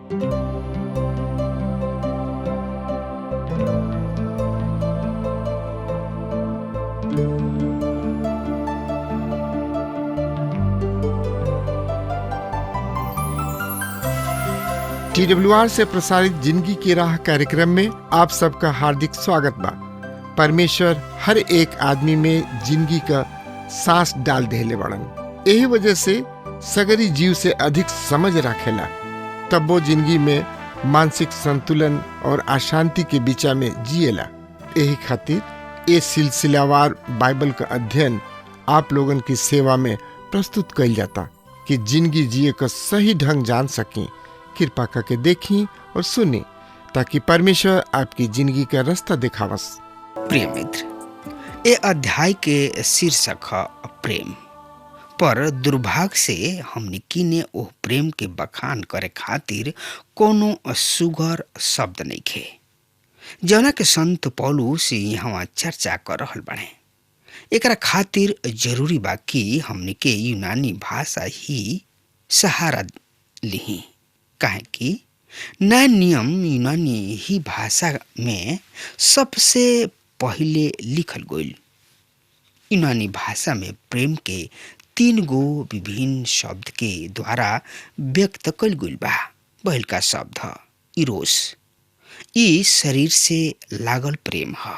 TWR से प्रसारित जिंदगी की राह कार्यक्रम में आप सबका हार्दिक स्वागत बा। परमेश्वर हर एक आदमी में जिंदगी का सांस डाल देले बड़न। यही वजह से सगरी जीव से अधिक समझ रखेला, तब वो जिंदगी में मानसिक संतुलन और अशांति के बीचा में जिएला। यही खातिर ये सिलसिलावार बाइबल का अध्ययन आप लोगन की सेवा में प्रस्तुत कइल जाता कि जिंदगी जिए का सही ढंग जान सकें। कृपा करके देखी और सुनी ताकि परमेश्वर आपकी जिंदगी का रास्ता दिखावस। प्रिय मित्र, ये अध्याय के शीर्षक है प्रेम। पर दुर्भाग्य से हमने किने ओह प्रेम के बखान करे खातिर कोनो सुगर शब्द नहीं खे, जौना के संत पौलुस यहाँ चर्चा कर रहल बने। एकरा खातिर जरूरी बा कि हमने के यूनानी भाषा ही सहारा लिही, काहे कि नया नियम यूनानी ही भाषा में सबसे पहले लिखल गईल। यूनानी भाषा में प्रेम के 3 गो विभिन्न शब्द के द्वारा व्यक्त कइल गईल बा। पहल का शब्द है इरोस। ई शरीर से लागल प्रेम है।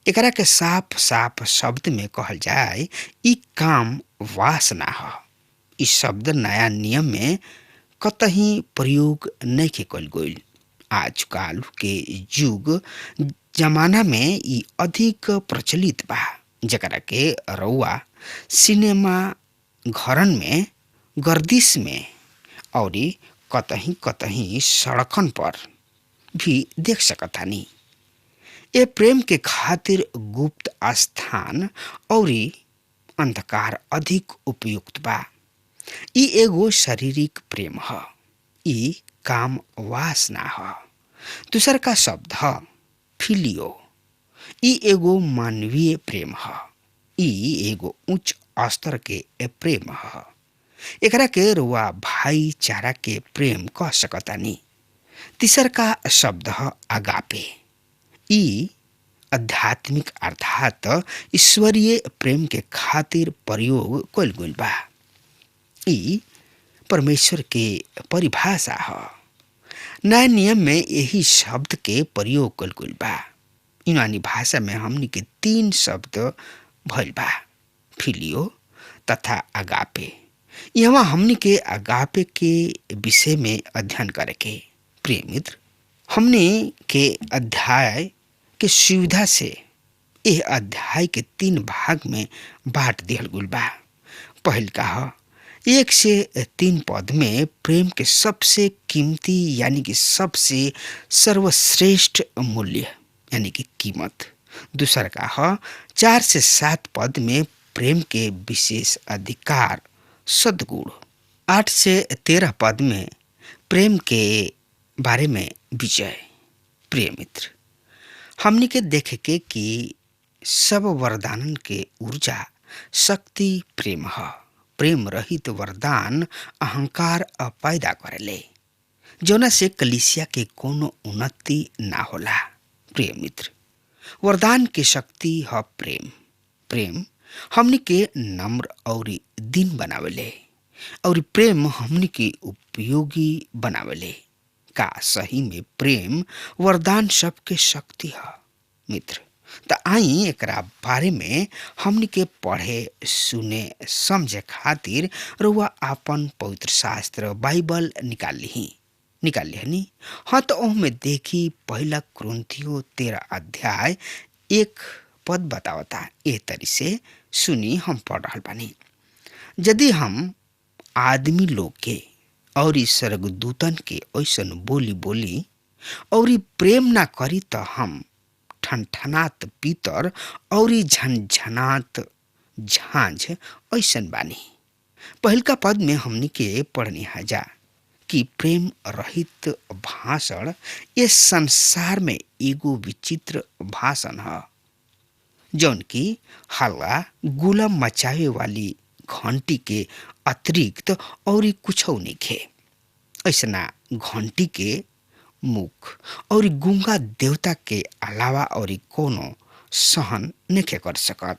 एकरा के साफ साफ शब्द में कहल जाए ई काम वासना है। इस शब्द नया नियम में कतही प्रयोग नहीं के कल गईल। आजकल के युग जमाना में ई अधिक प्रचलित बा, जकरा के रउआ सिनेमा घरन में, गर्दिश में और कतही कतही सड़कन पर भी देख सकतानी। ये प्रेम के खातिर गुप्त स्थान और अंधकार अधिक उपयुक्त बा। ई एगो शारीरिक प्रेम है। ई काम वासना है। दूसर का शब्द है फिलियो। ई एगो मानवीय प्रेम है। ई एगो उच्च स्तर के प्रेम है। एकरा के रुआ भाईचारा के प्रेम कह सकतानी। तीसर का शब्द है अगापे। ई आध्यात्मिक अर्थात ईश्वरीय प्रेम के खातिर प्रयोग कइल गइल बा। ई परमेश्वर के परिभाषा है। नया नियम में यही शब्द के प्रयोग कइल गइल बा। यूनानी भाषा में हमनी के 3 शब्द भइल बा, फिलियो तथा अगापे। यहाँ हमनी के अगापे के विषय में अध्ययन करे के। प्रिय मित्र, हमनी के अध्याय के सुविधा से यह अध्याय के 3 भाग में बांट दिहल गइल बा। पहल का है 1 से 3 पद में प्रेम के सबसे कीमती यानी कि सबसे सर्वश्रेष्ठ मूल्य यानी कि कीमत। दूसरा का है 4 से 7 पद में प्रेम के विशेष अधिकार सद्गुण। 8 से 13 पद में प्रेम के बारे में विजय। प्रिय मित्र, हमनी के देखे के कि सब वरदानन के ऊर्जा शक्ति प्रेम है। प्रेम रहित वरदान अहंकार पैदा करेले, जोना से कलीसिया के कोनो उन्नति ना होला। प्रिय मित्र, वरदान के शक्ति है प्रेम। प्रेम हमनी के नम्र और दीन बनावेले और प्रेम हमनी के उपयोगी बनावेले। का सही में प्रेम वरदान सबके शक्ति है? मित्र, त आई एकरा बारे में हमनी के पढ़े सुने समझे खातिर रुआ आपन पवित्र शास्त्र बाइबल निकाल लिहनी। हाँ, तो ओहमे देखी पहला कुरिन्थियों 13 अध्याय 1 पद बतावता। ए तरी से सुनी, हम पढ़ रहल बानी। यदि हम आदमी लोग के और स्वर्गदूतन के ऐसन बोली और प्रेम ना करी तो हम ठनठनात पीतर और झनझनात झांझ ऐसन बानी। पहल का पद में हमनी के पढ़नी हजा कि प्रेम रहित भाषण ये संसार में एगो विचित्र भाषण है, जौन की हल्ला गुला मचावे वाली घंटी के अतिरिक्त और कुछ नहीं खे। ऐसना घंटी के मुख और गूंगा देवता के अलावा और कोनो सहन नहीं कर सकत।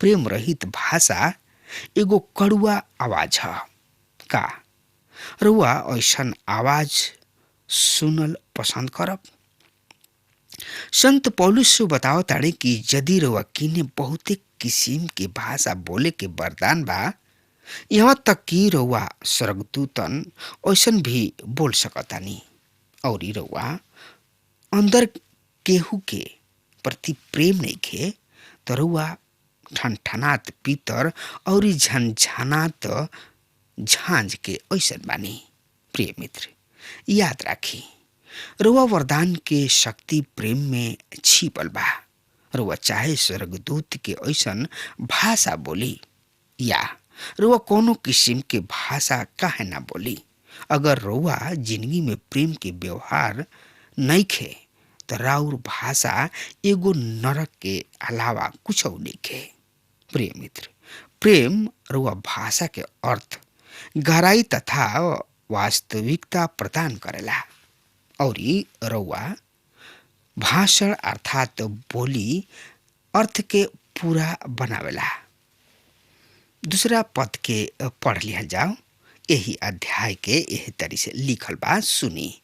प्रेम रहित भाषा एगो कड़ुआ आवाज है। का रुआ ऐसन आवाज सुनल पसंद करब? संत पौलुस बताओ ताड़े कि यदि रुआ किने बहुते किस्म के भाषा बोले के वरदान बा, यहाँ तक कि रुआ स्वर्गदूतन ऐसन भी बोल सकतानी, और रुआ अंदर केहू के प्रति प्रेम नहीं खे, तो रुआ ठनठनात पीतर और झनझनात झांझ के ऐसन बानी। प्रिय मित्र, याद राखी, रुआ वरदान के शक्ति प्रेम में छिपल बा। रुआ चाहे स्वर्गदूत के ऐसन भाषा बोली या रुआ कोनो किस्म के भाषा काहे ना बोली, अगर रुआ जिंदगी में प्रेम के व्यवहार नहीं खे, तो राउर भाषा एगो नरक के अलावा कुछ नहीं खे। प्रिय मित्र, प्रेम रुआ भाषा के अर्थ, गहराई तथा वास्तविकता प्रदान करेला, और रुआ भाषण अर्थात बोली अर्थ के पूरा बनावेला। दूसरा पद के पढ़ लिया जाओ। यही अध्याय के यही तरी से लिखल बा, सुनी।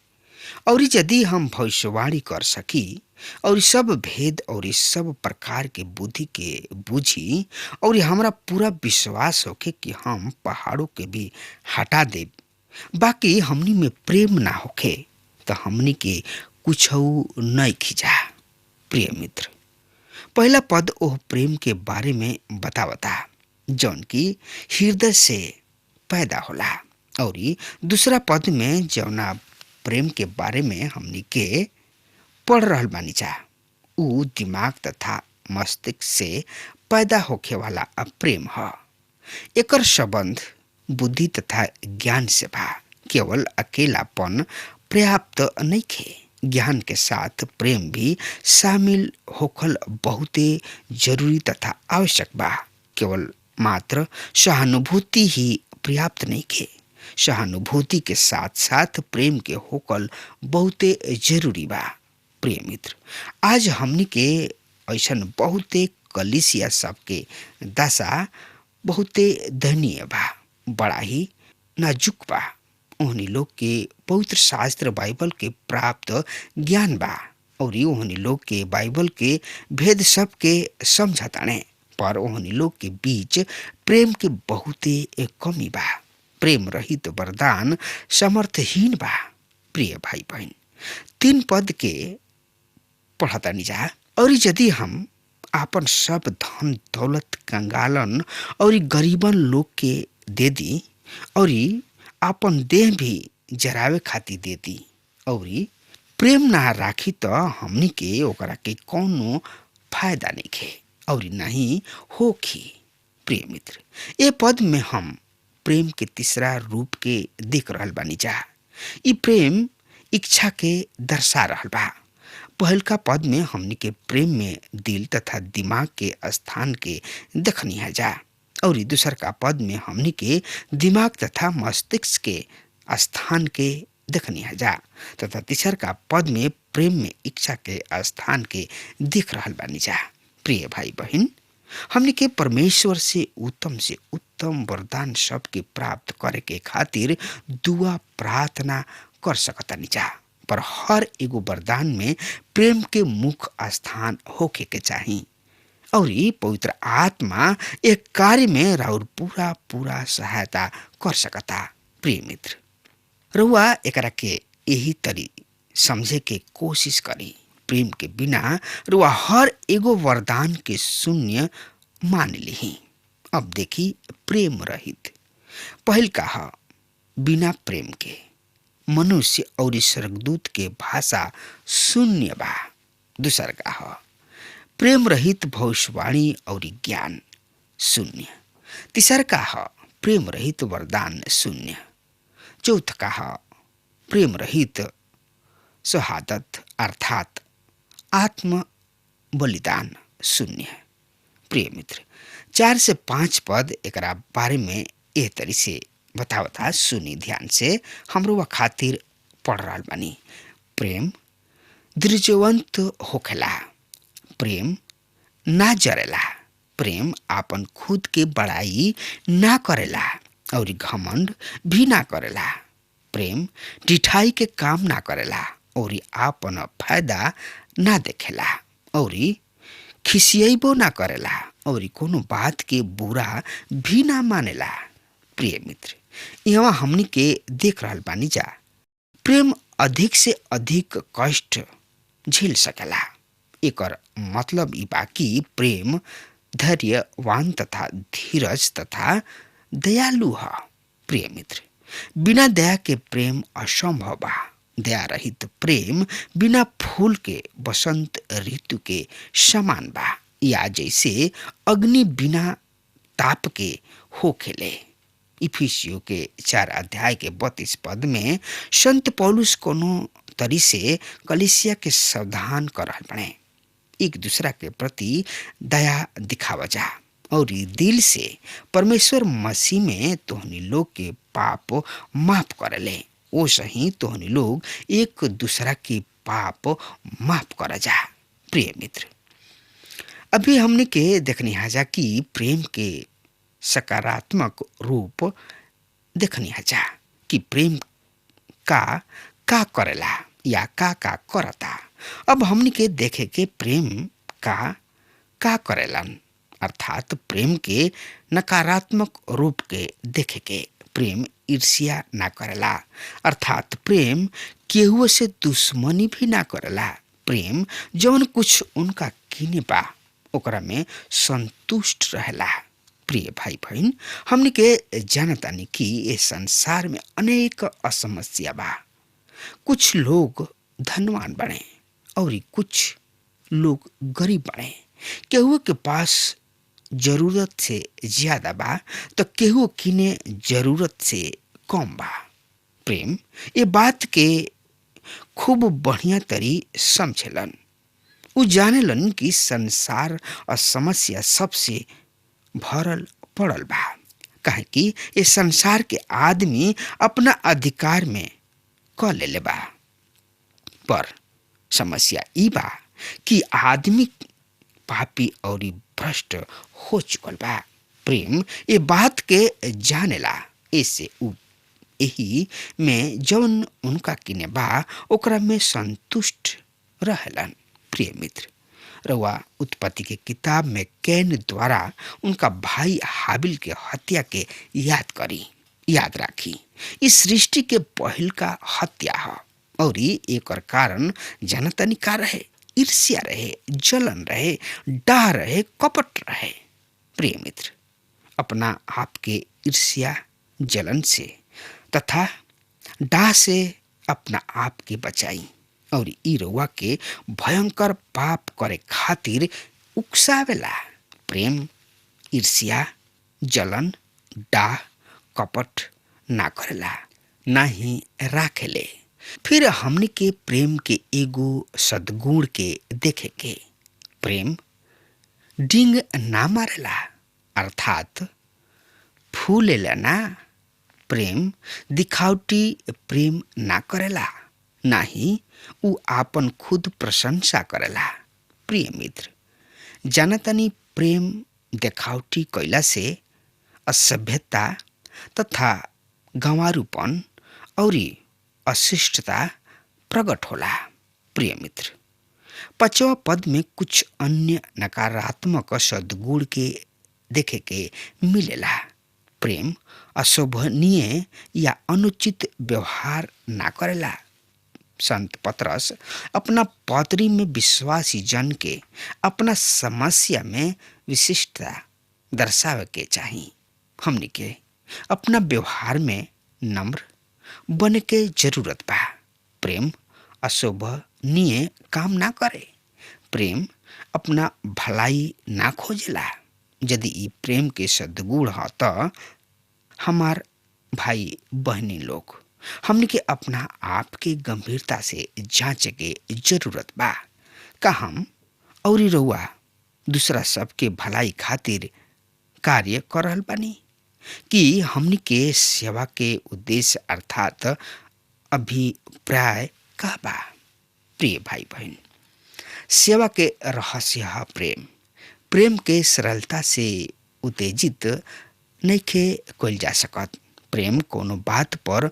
और यदि हम भविष्यवाणी कर सकी और सब भेद और सब प्रकार के बुद्धि के बुझी, और हमरा पूरा विश्वास होके कि हम पहाड़ों के भी हटा दे, बाकी हमनी में प्रेम ना होखे, तो हमनी के कुछ नहीं खिजा। प्रिय मित्र, पहला पद ओह प्रेम के बारे में बतावता जौन की हृदय से पैदा होला, और दूसरा पद में जौना प्रेम के बारे में हमनी के पढ़ रहल बानी जा, ऊ दिमाग तथा मस्तिष्क से पैदा होखे वाला प्रेम है। एकर संबंध बुद्धि तथा ज्ञान से बा। केवल अकेलापन पर्याप्त नहीं खे, ज्ञान के साथ प्रेम भी शामिल होखल बहुते जरूरी तथा आवश्यक बा। केवल मात्र सहानुभूति ही पर्याप्त नहीं खे, सहानुभूति के साथ साथ प्रेम के होकल बहुते जरूरी बा। प्रिय मित्र, आज हमनी के ऐसन बहुते कलिसिया सबके दशा बहुते दयनीय बा, बड़ा ही नाजुक बा। ओहनी लोग के पवित्र शास्त्र बाइबल के प्राप्त ज्ञान बा, और ओहनी लोग के बाइबल के भेद सब के समझताने, पर ओहनी लोग के बीच प्रेम के बहुते कमी बा। प्रेम रहित वरदान समर्थहीन बा। प्रिय भाई बहन, 3 पद के पढ़तानी जा। और यदि हम आपन सब धन दौलत कंगालन और गरीबन लोग के दे दी, और आपन देह भी जरावे खातिर दे दी, और प्रेम ना राखी, तो हमनी के ओकरा के कोनो फायदा नहीं खे और नहीं होखी। प्रिय मित्र, ये पद में हम प्रेम के तीसरा रूप के देख रहल बानी जा। ई प्रेम इच्छा के दर्शा रहल बा। पहलका पद में हमनी के प्रेम में दिल तथा दिमाग के स्थान के देखनी है जा, और दूसर का पद में हमनी के दिमाग तथा मस्तिष्क के स्थान के देखनी है जा, तथा तीसर का पद में प्रेम में इच्छा के स्थान के देख रहल बानी जा। प्रिय भाई बहन, हमनी के परमेश्वर से उत्तम वरदान सब के प्राप्त करे के खातिर दुआ प्रार्थना कर सकतानी जा, पर हर एगो वरदान में प्रेम के मुख्य स्थान होके के चाहिए, और पवित्र आत्मा एक कार्य में राउर पूरा सहायता कर सकता। प्रिय मित्र, रउआ एकरा के यही तरी समझे के कोशिश करी। प्रेम के बिना रुआ हर एगो वरदान के शून्य मान ली। अब देखी प्रेम रहित। पहल कहा, बिना प्रेम के मनुष्य और स्वर्गदूत के भाषा शून्य बा। दूसर कहा, प्रेम रहित भविष्यवाणी और ज्ञान शून्य। तीसर कहा, प्रेम रहित वरदान शून्य। चौथ कहा, प्रेम रहित शहादत अर्थात आत्म बलिदान शून्य। प्रिय मित्र, 4 से 5 पद एकरा बारे में एह तरी से बतावता, सुनी ध्यान से, हमरो वा खातिर पढ़ रहल बानी। प्रेम धैर्यवंत होखेला, प्रेम ना जरेला, प्रेम आपन खुद के बड़ाई ना करेला और घमंड भी ना करेला। प्रेम ढिठाई के काम ना करेला और आपन फायदा ना देखेला और खिसियबो ना करेला और कोनो बात के बुरा भी ना मानेला। प्रिय मित्र, यहाँ हमनी के देख रहल बानी जा, प्रेम अधिक से अधिक कष्ट झेल सकेला। एकर मतलब ई बा कि प्रेम धैर्यवान तथा धीरज तथा दयालु है। प्रिय मित्र, बिना दया के प्रेम असंभव बा। दया रहित प्रेम बिना फूल के बसंत ऋतु के समान बा, या जैसे अग्नि बिना ताप के हो खेले। इफिसियो के 4 अध्याय के 32 पद में संत पौलुस कोनो तरी से कलीसिया के सावधान कर रहल बने, एक दूसरा के प्रति दया दिखावा जा और दिल से परमेश्वर मसीह में तोहनी लोग के पाप माफ करले, ओ सही तोहनी लोग एक दूसरा के पाप माफ कर जा। प्रिय मित्र, अभी हमने के देखनी हाजा कि प्रेम के सकारात्मक रूप देखनी हाजा कि प्रेम का करेला या का करता। अब हमने के देखे के प्रेम का करेलन, अर्थात प्रेम के नकारात्मक रूप के देखे के। प्रेम ईर्ष्या ना करेला, अर्थात प्रेम केहू से दुश्मनी भी ना करेला। प्रेम जौन कुछ उनका किने बा ओकरा में संतुष्ट रहेला। प्रिय भाई बहन, हमने के जानतानी कि इस संसार में अनेक असमस्या बा। कुछ लोग धनवान बने और कुछ लोग गरीब बने। केहू के पास जरूरत से ज्यादा बा तो केहू किने जरूरत से कम बा। प्रेम ये बात के खूब बढ़िया तरी समझेलन। उ जानेलन कि संसार और समस्या सबसे भरल पड़ल बा, काहे कि ये संसार के आदमी अपना अधिकार में क लेले बा। पर समस्या ई बा कि आदमी पापी और भ्रष्ट हो चुकल बा। प्रेम ये बात के जानेला, ऐसे उ यही में जौन उनका किने बा ओकरा में संतुष्ट रहलन। प्रिय मित्र, रउआ उत्पत्ति के किताब में कैन द्वारा उनका भाई हाबिल के हत्या के याद राखी। इस सृष्टि के पहल का हत्या है और एक कारण जनतनी का रहे, ईर्ष्या रहे, जलन रहे, डाह रहे, कपट रहे। प्रिय मित्र, अपना आप के ईर्ष्या, जलन से तथा डाह से अपना आप के बचाई और ई रउआ के भयंकर पाप करे खातिर उकसावेला। प्रेम ईर्ष्या, जलन, डाह, कपट ना करेला, ना ही राखेले। फिर हमने के प्रेम के एगो सद्गुण के देखे के। प्रेम डिंग ना मारेला, अर्थात फूलेला ना। प्रेम दिखावटी प्रेम ना करेला, ना ही उ आपन खुद प्रशंसा करेला। प्रिय मित्र, जानतनी प्रेम देखावटी कैला से असभ्यता तथा गंवारूपन और अशिष्टता प्रकट होला। प्रिय मित्र, 5वां पद में कुछ अन्य नकारात्मक सद्गुण के देखे के मिलेला। प्रेम अशोभनीय या अनुचित व्यवहार ना करेला। संत पतरस अपना पत्री में विश्वासी जन के अपना समस्या में विशिष्टता दर्शावे के चाहिए। हमने के अपना व्यवहार में नम्र बने के जरूरत बा। प्रेम अशोभनीय काम ना करे। प्रेम अपना भलाई ना खोजेला। यदि ई प्रेम के सद्गुण ह त हमार भाई बहनी लोग, हमने के अपना आप के गंभीरता से जांचे के जरूरत बा। का हम और रउआ दूसरा सबके भलाई खातिर कार्य कर रहल बानी? कि हमनी के सेवा के उद्देश्य अर्थात अभिप्राय का बा। प्रिय भाई बहन, सेवा के रहस्य है प्रेम। प्रेम के सरलता से उत्तेजित नइखे कइल जा सकत। प्रेम कोनो बात पर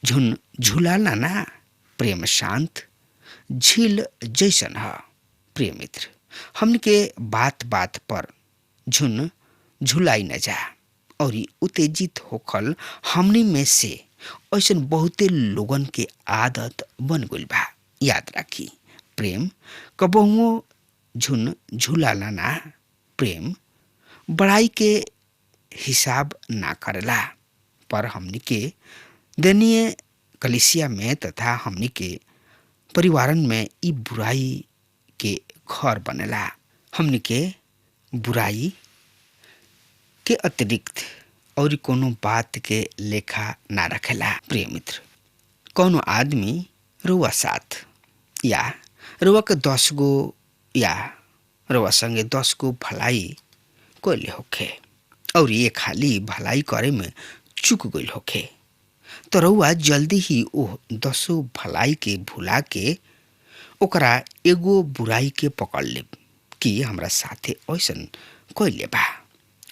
झुलाला ना। प्रेम शांत झील जैसन है। प्रिय मित्र, हमन के बात बात पर झुलाई न जा और उत्तेजित होखल हमनी में से ऐसन बहुते लोगन के आदत बन गइल बा। याद राखी, प्रेम कबहुओ झुलाला ना। प्रेम बड़ाई के हिसाब ना करेला, पर हमनी के दनीय कलिसिया में तथा हमनी के परिवारन में ई बुराई के घर बनेला। हमनी के बुराई के अतिरिक्त और कोनो बात के लेखा ना रखेला। प्रिय मित्र, कोनो आदमी रुआ साथ या रुआ के 10 गो या रुआ संगे 10 गो भलाई कोइले होखे और ये खाली भलाई करे में चूक गइल होखे, तो रउआ जल्दी ही ओ 10 भलाई के भुला के ओकरा एगो बुराई के पकड़ ले कि हमरा साथे ऐसन कइले बा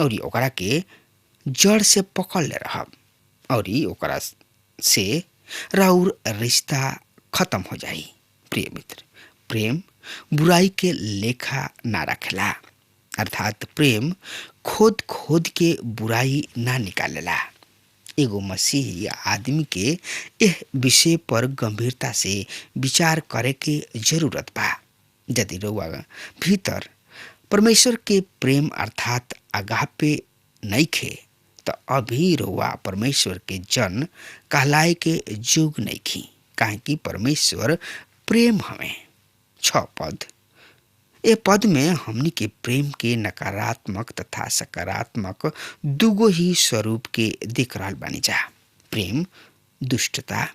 और ओकरा के जड़ से पकड़ ले रहब और ओकरा से राउर रिश्ता खत्म हो जाई। प्रिय मित्र, प्रेम बुराई के लेखा ना रखेला, अर्थात प्रेम खोद खोद के बुराई ना निकालेला। एगो मसीही आदमी के यह विषय पर गंभीरता से विचार करे के जरूरत बा। यदि रउआ भीतर परमेश्वर के प्रेम अर्थात अगापे नइखे, तो अभी रउआ परमेश्वर के जन कहलाए के जोग नइखी, काहे कि परमेश्वर प्रेम हमें। 6 पद। ए पद में हमनी के प्रेम के नकारात्मक तथा सकारात्मक दुगो ही स्वरूप के देख रहल बानी जा। प्रेम दुष्टता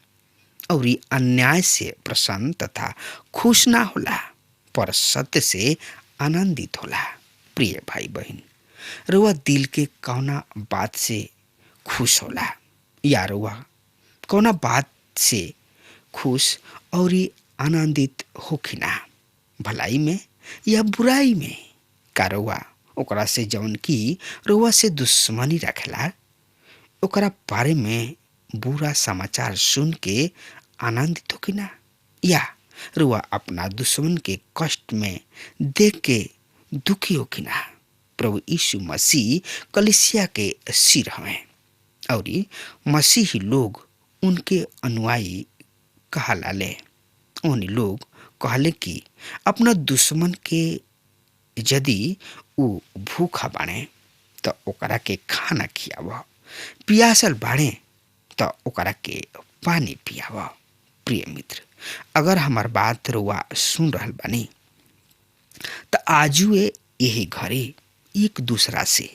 और अन्याय से प्रसन्न तथा खुश ना होला, पर सत्य से आनंदित होला। प्रिय भाई बहन, रुआ दिल के कौना बात से खुश होला या रुआ कौना बात से खुश और आनंदित होखिना, भलाई में या बुराई में? का रउआ ओकरा से जौन की रउआ से दुश्मनी रखेला ओकरा बारे में बुरा समाचार सुन के आनंदित हो कि ना, या रुआ अपना दुश्मन के कष्ट में देख के दुखी हो कि ना? प्रभु यीशु मसीह कलीसिया के सिर हमें और मसीही लोग उनके अनुयायी कहला ले। उन लोग कहले कि अपना दुश्मन के यदि उ भूखा बाणे तो ओकरा के खाना खियाव, पियासल बाणे तो ओकरा के पानी पियाव। प्रिय मित्र, अगर हमार बात रुआ सुन रहल बानी तो आजुए यही घरे एक दूसरा से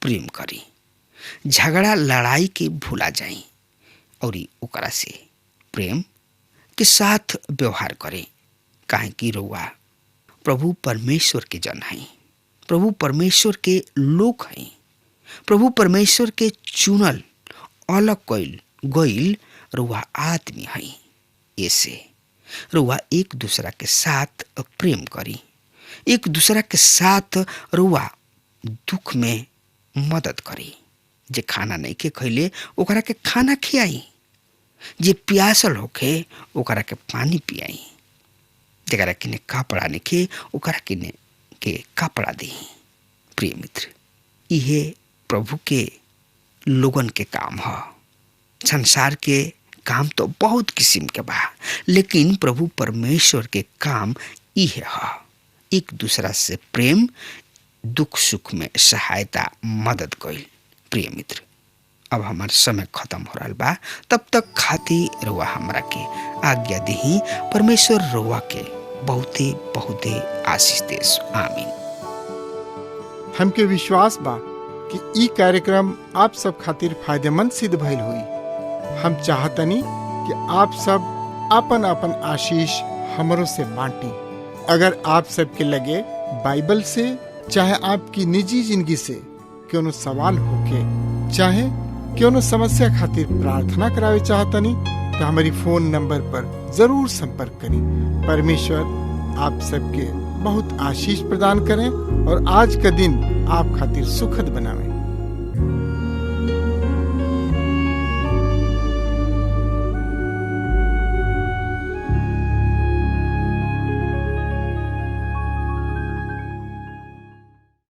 प्रेम करी, झगड़ा लड़ाई के भूला जाई और ओकरा से प्रेम के साथ व्यवहार करें, काहे कि रउआ प्रभु परमेश्वर के जन हैं, प्रभु परमेश्वर के लोग हैं, प्रभु परमेश्वर के चुनल अलग कइल गइल रउआ आदमी हैं। ऐसे रउआ एक दूसरा के साथ प्रेम करी, एक दूसरा के साथ रउआ दुख में मदद करी। जे खाना नहीं के खैले ओकरा के खाना खियाई, जे प्यासल होखे ओकरा के पानी पियाई, जरा किने कपड़ा निके ओकरा किने के कपड़ा दी। प्रिय मित्र, इहे प्रभु के लोगन के काम है। संसार के काम तो बहुत किस्म के बा, लेकिन प्रभु परमेश्वर के काम इहे है, एक दूसरा से प्रेम, दुख सुख में सहायता, मदद कइल। प्रिय मित्र, अब हमार समय खत्म हो रहा बा, तब तक खातिर रुआ हमरा के आज्ञा दही। परमेश्वर रुआ के बहुते बहुते आशीष देस। आमीन। हमके विश्वास बा कि ई कार्यक्रम आप सब खातिर फायदेमंद सिद्ध भइल हुई। हम चाहतनी कि आप सब अपन अपन आशीष हमरों से बांटी। अगर आप सबके लगे बाइबल से चाहे आपकी निजी जिंदगी से कोनो सवाल हो होके, चाहे क्यों न समस्या खातिर प्रार्थना करावे चाहतनी, तो हमारी फोन नंबर पर जरूर संपर्क करें। परमेश्वर आप सबके बहुत आशीष प्रदान करें और आज का दिन आप खातिर सुखद बनावे।